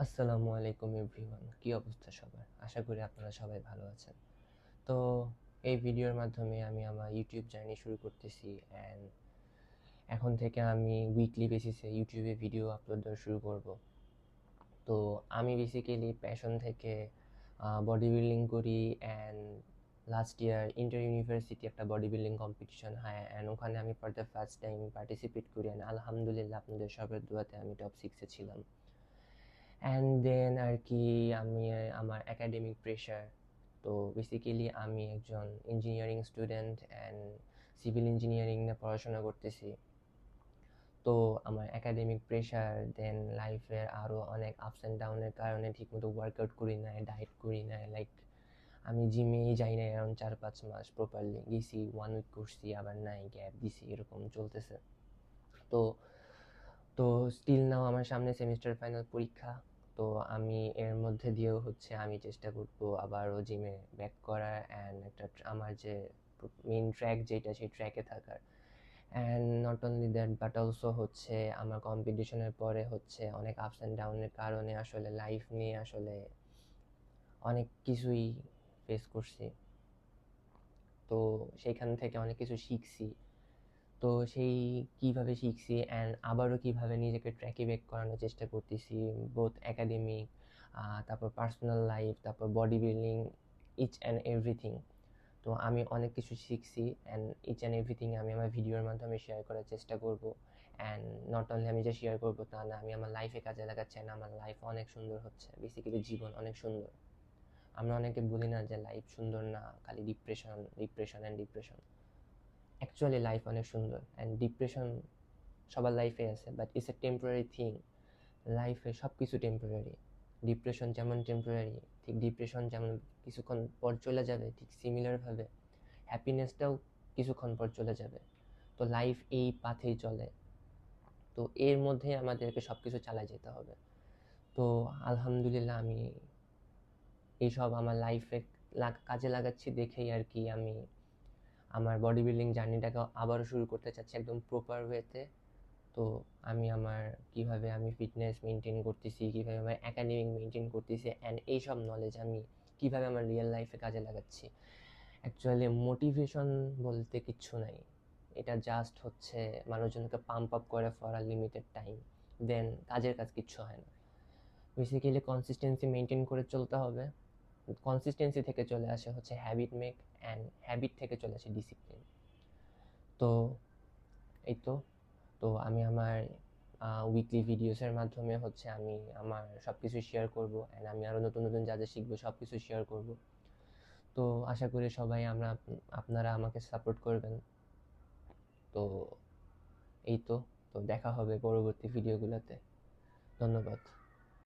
আসসালামু আলাইকুম এভরিওয়ান, কি অবস্থা সবার? আশা করি আপনারা সবাই ভালো আছেন। তো এই ভিডিওর মাধ্যমে আমি আমার ইউটিউব জার্নি শুরু করতেছি অ্যান্ড এখন থেকে আমি উইকলি বেসিসে ইউটিউবে ভিডিও আপলোড দেওয়া শুরু করব। তো আমি বেসিক্যালি প্যাশন থেকে বডি বিল্ডিং করি and last year inter university একটা বডি বিল্ডিং কম্পিটিশন হয় অ্যান্ড ওখানে আমি for the first time participate করি অ্যান্ড আলহামদুলিল্লাহ আপনাদের সবার দোয়াতে আমি টপ 6-এ ছিলাম। অ্যান্ড দেন আর কি আমি আমার একাডেমিক প্রেশার। তো বেসিক্যালি আমি একজন engineering student and civil engineering নিয়ে পড়াশোনা করতেছি। তো আমার একাডেমিক প্রেশার, দেন লাইফের আরও অনেক আপস অ্যান্ড ডাউনের কারণে ঠিকমতো ওয়ার্কআউট করি নাই, ডায়েট করি নাই। লাইক আমি জিমেই যাই না অ্যারাউন্ড 4-5 মাস প্রপারলি। গেছি 1 উইক করছি, আবার নাই, গ্যাপ দিছি, এরকম চলতেছে। তো তো স্টিল নাও আমার সামনে সেমিস্টার ফাইনাল পরীক্ষা। তো আমি এর মধ্যে দিয়েও আমি চেষ্টা করবো আবারও জিমে ব্যাক করার অ্যান্ড একটা আমার যে মেইন ট্র্যাক যেটা সেই ট্র্যাকে থাকার। And not only that but also আমার কম্পিটিশনের পরে অনেক আপস অ্যান্ড ডাউনের কারণে আসলে লাইফ নিয়ে আসলে অনেক কিছুই ফেস করছি। তো সেইখান থেকে অনেক কিছু শিখছি। তো সেই কিভাবে শিখছি অ্যান্ড আবারও কিভাবে নিজেকে ট্র্যাকে ব্যাক করানোর চেষ্টা করতেছি, বোথ একাডেমিক, তারপর পার্সোনাল লাইফ, তারপর body building, each and everything. তো আমি অনেক কিছু শিখছি অ্যান্ড ইচ অ্যান্ড এভরিথিং আমি আমার ভিডিওর মাধ্যমে শেয়ার করার চেষ্টা করব। অ্যান্ড নট অনলি আমি যে শেয়ার করবো তা না, আমি আমার লাইফে কাজে লাগাচ্ছি অ্যান্ড আমার লাইফ অনেক সুন্দর হচ্ছে। বেসিক্যালি জীবন অনেক সুন্দর। আমরা অনেকে বলি না যে লাইফ সুন্দর না, খালি depression depression and depression. Actually life অনেক সুন্দর অ্যান্ড ডিপ্রেশন সবার লাইফে আছে, but it's a temporary thing. লাইফে সব কিছু টেম্পোরারি। ডিপ্রেশন যেমন টেম্পোরারি, ঠিক ডিপ্রেশন যেমন কিছুক্ষণ পর চলে যাবে, ঠিক সিমিলারভাবে হ্যাপিনেসটাও কিছুক্ষণ পর চলে যাবে। তো লাইফ এই পাথেই চলে। তো এর মধ্যেই আমাদেরকে সব কিছু চালিয়ে যেতে হবে। তো আলহামদুলিল্লাহ আমি এইসব আমার লাইফে কাজে লাগাচ্ছি দেখেই আর কি আমি আমার বডি বিল্ডিং জার্নিটাকে আবারও শুরু করতে চাচ্ছি একদম প্রপার ওয়েতে। তো আমি আমার কিভাবে আমি ফিটনেস মেনটেন করতেছি, কিভাবে আমার একাডেমিক মেনটেন করতেছি অ্যান্ড এইসব নলেজ আমি কিভাবে আমার রিয়েল লাইফে কাজে লাগাচ্ছি। অ্যাকচুয়ালি মোটিভেশন বলতে কিচ্ছু নাই। এটা জাস্ট মানুষজনকে পাম্প আপ করে ফর আ লিমিটেড টাইম, দেন কাজের কাজ কিচ্ছু হয় না। বেসিক্যালি কনসিস্টেন্সি মেনটেন করে চলতে হবে। কনসিস্টেন্সি থেকে চলে আসে হ্যাবিট মেক অ্যান্ড হ্যাবিট থেকে চলে আসে ডিসিপ্লিন। তো এই তো। তো আমি আমার উইকলি ভিডিওসের মাধ্যমে আমি আমার সব কিছু শেয়ার করবো অ্যান্ড আমি আরও নতুন নতুন যা যা শিখবো সব কিছু শেয়ার করব। তো আশা করি সবাই আপনারা আমাকে সাপোর্ট করবেন। তো এই তো। তো দেখা হবে পরবর্তী ভিডিওগুলোতে। ধন্যবাদ।